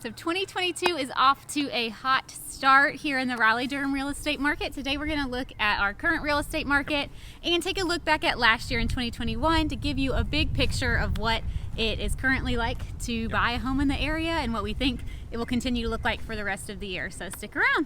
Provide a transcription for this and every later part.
So 2022 is off to a hot start here in the Raleigh-Durham real estate market. Today we're going to look at our current real estate market and take a look back at last year in 2021 to give you a big picture of what it is currently like to buy a home in the area and what we think it will continue to look like for the rest of the year. So stick around.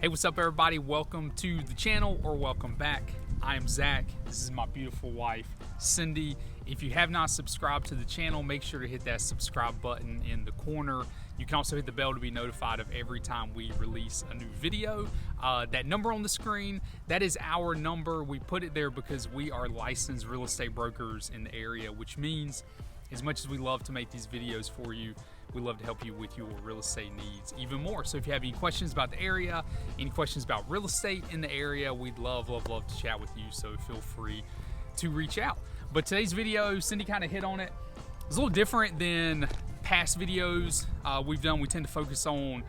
Hey, what's up everybody? Welcome to the channel or welcome back. I am Zach. This is my beautiful wife, Cindy. If you have not subscribed to the channel, make sure to hit that subscribe button in the corner. You can also hit the bell to be notified of every time we release a new video. That number on the screen, that is our number. We put it there because we are licensed real estate brokers in the area, which means as much as we love to make these videos for you, we love to help you with your real estate needs even more. So if you have any questions about the area, any questions about real estate in the area, we'd love to chat with you. So feel free to reach out. But today's video, Cindy kind of hit on it. It's a little different than past videos we've done. We tend to focus on,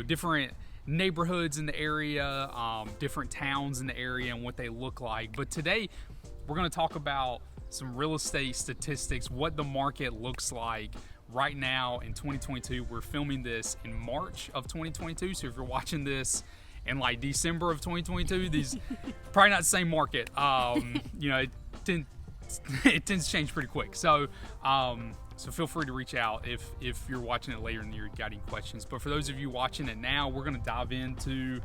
different neighborhoods in the area, different towns in the area and what they look like. But today we're going to talk about some real estate statistics, what the market looks like right now in 2022. We're filming this in March of 2022, so if you're watching this in like December of 2022, these probably not the same market. It tends to change pretty quick. So feel free to reach out if you're watching it later and you've got any questions. But for those of you watching it now, we're going to dive into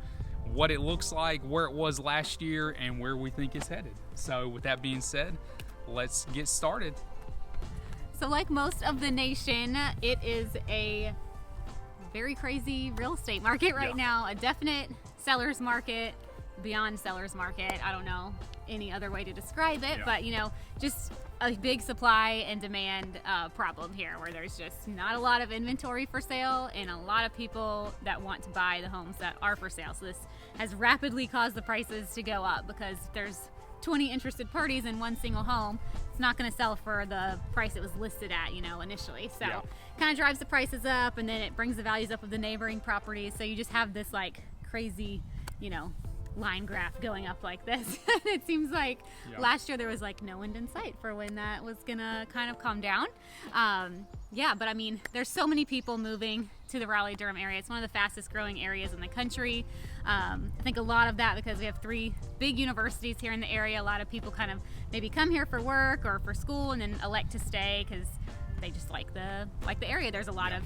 what it looks like, where it was last year, and where we think it's headed. So with that being said, let's get started. So like most of the nation, it is a very crazy real estate market right now. A definite seller's market, beyond seller's market. I don't know any other way to describe it, but just a big supply and demand problem here, where there's just not a lot of inventory for sale and a lot of people that want to buy the homes that are for sale. So this has rapidly caused the prices to go up because there's 20 interested parties in one single home. It's not going to sell for the price it was listed at, initially. So kind of drives the prices up, and then it brings the values up of the neighboring properties. So you just have this like crazy, line graph going up like this. It seems like last year there was like no end in sight for when that was gonna kind of calm down. But I mean, there's so many people moving to the Raleigh-Durham area. It's one of the fastest growing areas in the country. I think a lot of that because we have 3 big universities here in the area. A lot of people kind of maybe come here for work or for school and then elect to stay because they just like the area. There's a lot of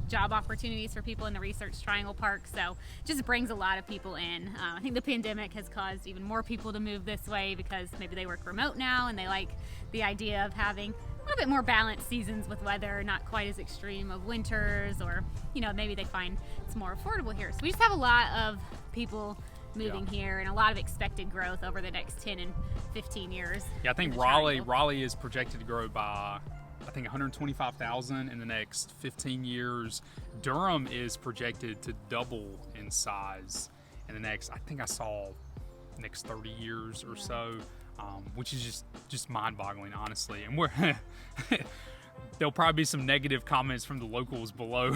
job opportunities for people in the Research Triangle Park, so it just brings a lot of people in. I think the pandemic has caused even more people to move this way because maybe they work remote now and they like the idea of having a little bit more balanced seasons with weather, not quite as extreme of winters, or maybe they find it's more affordable here. So we just have a lot of people moving here and a lot of expected growth over the next 10 and 15 years. I think Raleigh is projected to grow by 125,000 in the next 15 years. Durham is projected to double in size in the next, next 30 years or so, which is just mind-boggling, honestly. And there'll probably be some negative comments from the locals below.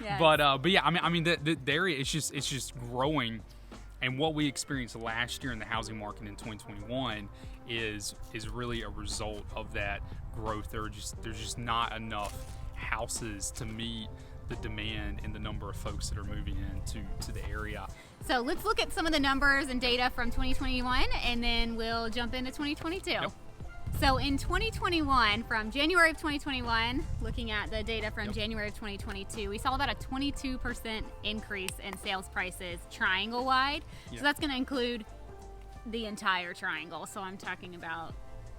Yes. But yeah, I mean the area is just growing. And what we experienced last year in the housing market in 2021 is really a result of that growth. There's just not enough houses to meet the demand and the number of folks that are moving into the area. So let's look at some of the numbers and data from 2021, and then we'll jump into 2022. Yep. So in 2021, from January of 2021, looking at the data from January of 2022, we saw about a 22% increase in sales prices triangle-wide. So that's going to include the entire triangle. So I'm talking about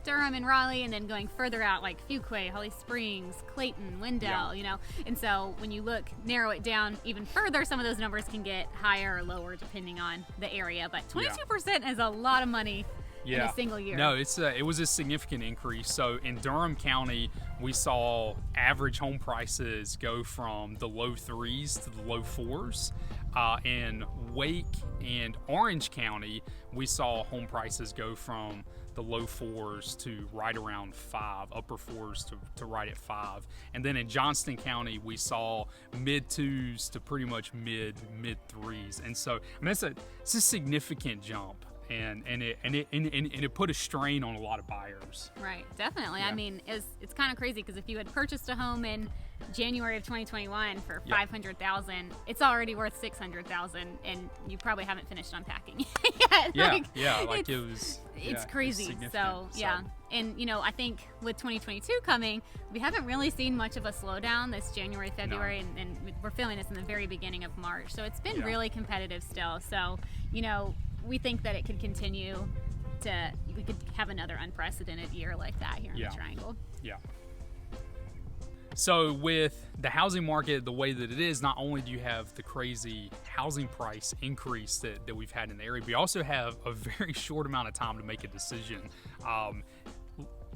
Durham and Raleigh, and then going further out like Fuquay, Holly Springs, Clayton, Wendell, And so when you narrow it down even further, some of those numbers can get higher or lower depending on the area. But 22% is a lot of money in a single year. No, it was a significant increase. So in Durham County, we saw average home prices go from the low 3s to the low 4s. In Wake and Orange County, we saw home prices go from the low 4s to right around 5, upper 4s to right at 5. And then in Johnston County, we saw mid 2s to pretty much mid 3s. And so, I mean, it's a significant jump. And it put a strain on a lot of buyers. Right, definitely. Yeah. I mean, it's kind of crazy because if you had purchased a home in January of 2021 for Yeah. $500,000, it's already worth $600,000, and you probably haven't finished unpacking yet. It's crazy. significant. So yeah, and I think with 2022 coming, we haven't really seen much of a slowdown this January, February, and we're feeling this in the very beginning of March. So it's been really competitive still. So we think that it could continue we could have another unprecedented year like that here in the Triangle. Yeah. So with the housing market the way that it is, not only do you have the crazy housing price increase that we've had in the area, we also have a very short amount of time to make a decision.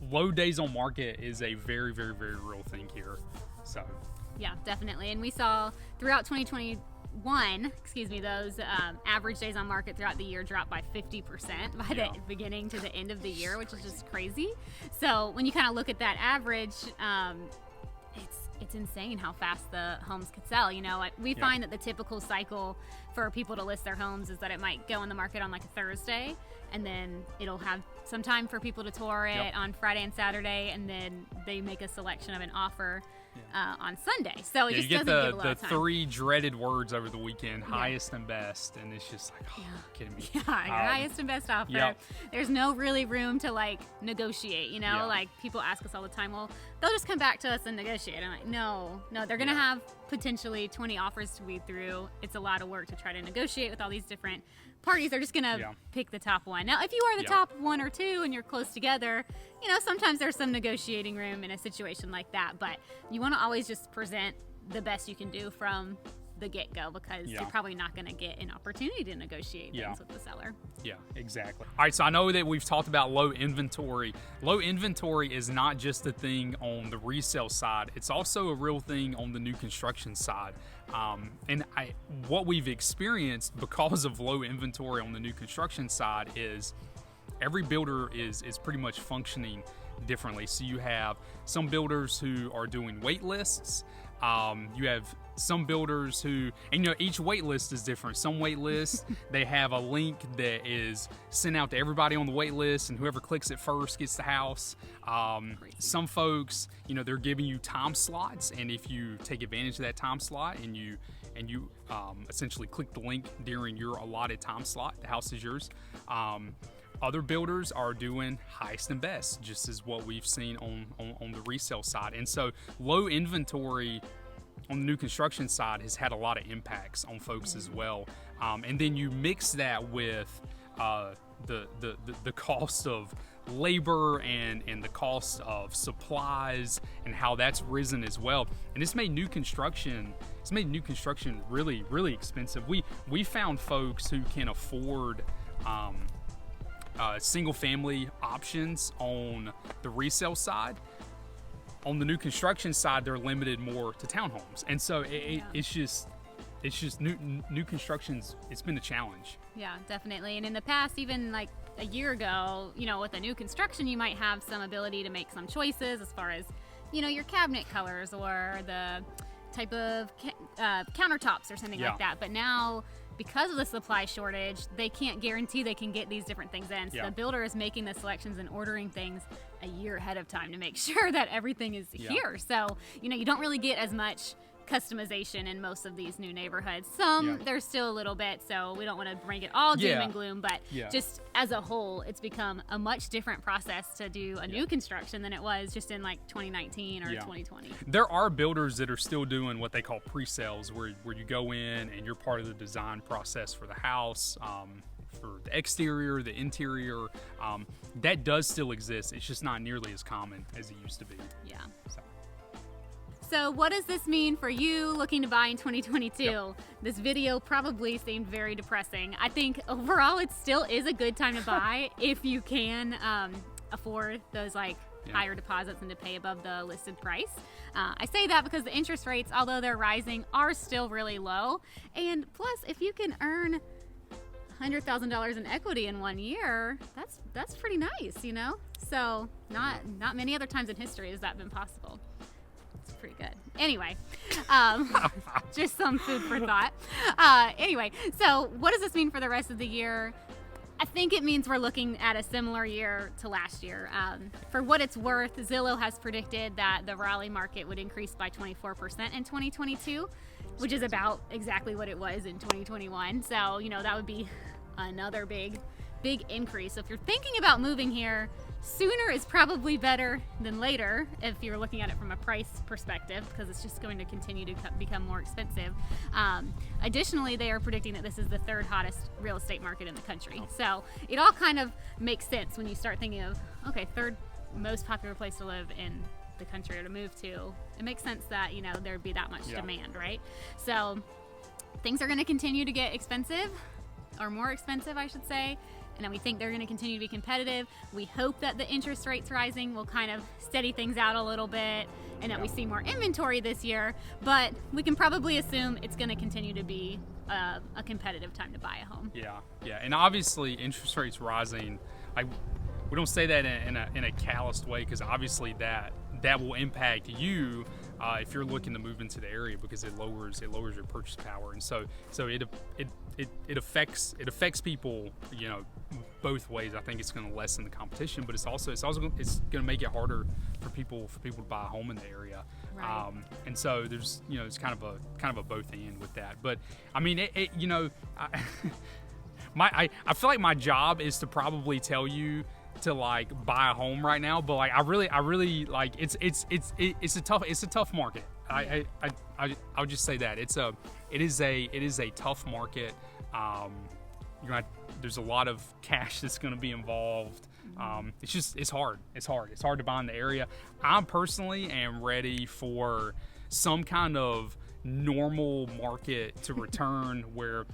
Low days on market is a very, very, very real thing here. So yeah, definitely. And we saw throughout 2021, those average days on market throughout the year dropped by 50% by the beginning to the end of the year, which is just crazy. So when you kind of look at that average, it's insane how fast the homes could sell. We find that the typical cycle for people to list their homes is that it might go on the market on like a Thursday, and then it'll have some time for people to tour it on Friday and Saturday, and then they make a selection of an offer on Sunday. So it just doesn't give a lot of time. The 3 dreaded words over the weekend: highest and best, and it's just like, you're kidding me. Yeah, your highest and best offer. Yep. There's no really room to like negotiate. Like people ask us all the time, well, they'll just come back to us and negotiate. I'm like, no, they're gonna have potentially 20 offers to read through. It's a lot of work to try to negotiate with all these different parties. They're just gonna pick the top one. Now, if you are the top 1 or 2 and you're close together, sometimes there's some negotiating room in a situation like that, but you want to always just present the best you can do from the get-go, because you're probably not going to get an opportunity to negotiate things with the seller. Yeah, exactly. All right, so I know that we've talked about low inventory. Low inventory is not just a thing on the resale side, it's also a real thing on the new construction side. What we've experienced because of low inventory on the new construction side is every builder is pretty much functioning differently. So you have some builders who are doing wait lists. You have some builders who, and each wait list is different. Some wait lists, they have a link that is sent out to everybody on the wait list, and whoever clicks it first gets the house. Some folks, they're giving you time slots, and if you take advantage of that time slot and you essentially click the link during your allotted time slot, the house is yours. Other builders are doing highest and best, just as what we've seen on the resale side. And so low inventory on the new construction side has had a lot of impacts on folks as well. And then you mix that with the cost of labor and the cost of supplies and how that's risen as well. And it's made new construction really, really expensive. We found folks who can afford single family options on the resale side. On the new construction side, they're limited more to townhomes, and so it's just new construction's. It's been a challenge. Yeah, definitely. And in the past, even like a year ago, with a new construction, you might have some ability to make some choices as far as your cabinet colors or the type of countertops or something like that. But now, because of the supply shortage, they can't guarantee they can get these different things in. So the builder is making the selections and ordering things a year ahead of time to make sure that everything is here. So, you don't really get as much customization in most of these new neighborhoods. There's still a little bit, so we don't want to bring it all doom and gloom, but just as a whole, it's become a much different process to do a new construction than it was just in like 2019 or 2020. There are builders that are still doing what they call pre-sales, where you go in and you're part of the design process for the house, for the exterior, the interior. That does still exist. It's just not nearly as common as it used to be. Yeah. So what does this mean for you looking to buy in 2022? Yep. This video probably seemed very depressing. I think overall it still is a good time to buy if you can afford those like higher deposits and to pay above the listed price. I say that because the interest rates, although they're rising, are still really low. And plus, if you can earn $100,000 in equity in 1 year, that's pretty nice, you know? So not many other times in history has that been possible. It's pretty good. Anyway, just some food for thought. Anyway, so what does this mean for the rest of the year? I think it means we're looking at a similar year to last year. For what it's worth, Zillow has predicted that the Raleigh market would increase by 24% in 2022, which is about exactly what it was in 2021. So, you know, that would be another big increase. So if you're thinking about moving here, sooner is probably better than later if you're looking at it from a price perspective, because it's just going to continue to become more expensive. Additionally, they are predicting that this is the third hottest real estate market in the country. So it all kind of makes sense when you start thinking of, okay, third most popular place to live in the country or to move to. It makes sense that, you know, there'd be that much demand, right? So things are going to continue to get expensive, or more expensive, I should say. And then we think they're going to continue to be competitive. We hope that the interest rates rising will kind of steady things out a little bit, and that we see more inventory this year. But we can probably assume it's going to continue to be a competitive time to buy a home. Yeah. And obviously, interest rates rising, like, we don't say that in a calloused way, because obviously that will impact you if you're looking to move into the area, because it lowers your purchase power, and so it affects people, you know, both ways. I think it's going to lessen the competition, but it's going to make it harder for people to buy a home in the area. Right. And so there's, you know, it's kind of a both end with that. But I mean, you know, I feel like my job is to probably tell you to like buy a home right now, but like I really like it's a tough market. I'll just say that it is a tough market. There's a lot of cash that's going to be involved. It's hard to buy in the area. I personally am ready for some kind of normal market to return where,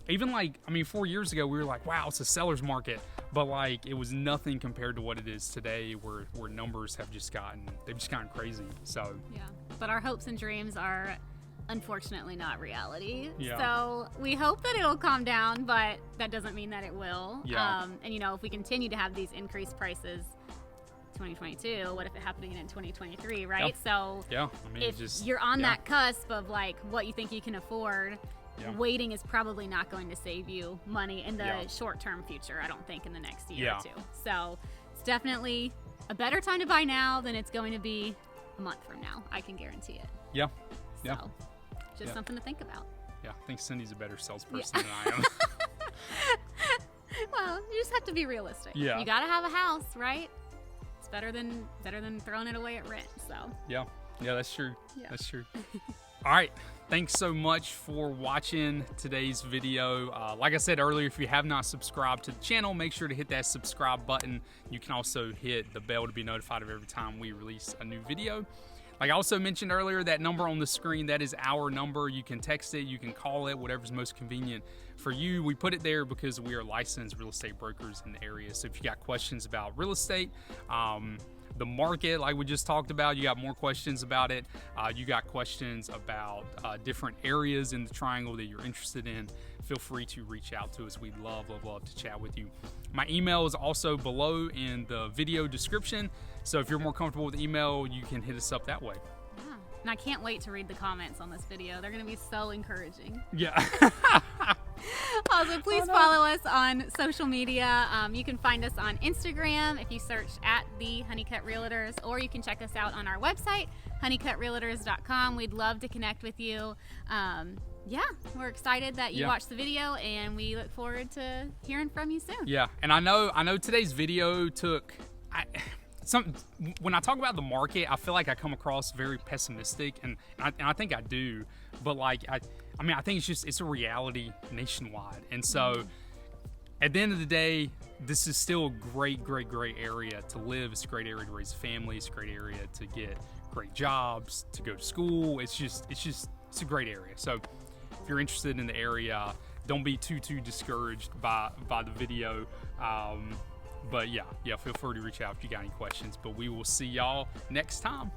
even like, I mean, 4 years ago we were like, wow, it's a seller's market, but like it was nothing compared to what it is today, where numbers have just gotten crazy. So yeah, but our hopes and dreams are unfortunately not reality. Yeah. So we hope that it'll calm down, but that doesn't mean that it will. Yeah. And you know, if we continue to have these increased prices 2022, what if it happened again in 2023, right? Yeah. So yeah, I mean, if you're on that cusp of like what you think you can afford, waiting is probably not going to save you money in the short-term future, I don't think, in the next year or two. So it's definitely a better time to buy now than it's going to be a month from now. I can guarantee it. Yeah. So just something to think about. Yeah, I think Cindy's a better salesperson than I am. Well, you just have to be realistic. Yeah. You got to have a house, right? It's better than throwing it away at rent. So Yeah, that's true. Yeah. That's true. All right. Thanks so much for watching today's video. Like I said earlier, if you have not subscribed to the channel, make sure to hit that subscribe button. You can also hit the bell to be notified of every time we release a new video. Like I also mentioned earlier, that number on the screen, that is our number. You can text it, you can call it, whatever's most convenient for you. We put it there because we are licensed real estate brokers in the area. So if you got questions about real estate, the market, like we just talked about, you got more questions about it, you got questions about different areas in the triangle that you're interested in, feel free to reach out to us. We'd love to chat with you. My email is also below in the video description, so if you're more comfortable with email, you can hit us up that way. yeah. And I can't wait to read the comments on this video. They're going to be so encouraging. Yeah. Also, please follow us on social media. You can find us on Instagram if you search at the Honeycut Realtors, or you can check us out on our website, honeycutrealtors.com. We'd love to connect with you. Yeah, we're excited that you watched the video, and we look forward to hearing from you soon. Yeah, and I know today's video took when I talk about the market, I feel like I come across very pessimistic, and I think I do, but like I mean, I think it's a reality nationwide. And so at the end of the day, this is still a great area to live. It's a great area to raise a family. It's a great area to get great jobs, to go to school. It's a great area. So if you're interested in the area, don't be too discouraged by the video. But yeah, feel free to reach out if you got any questions. But we will see y'all next time.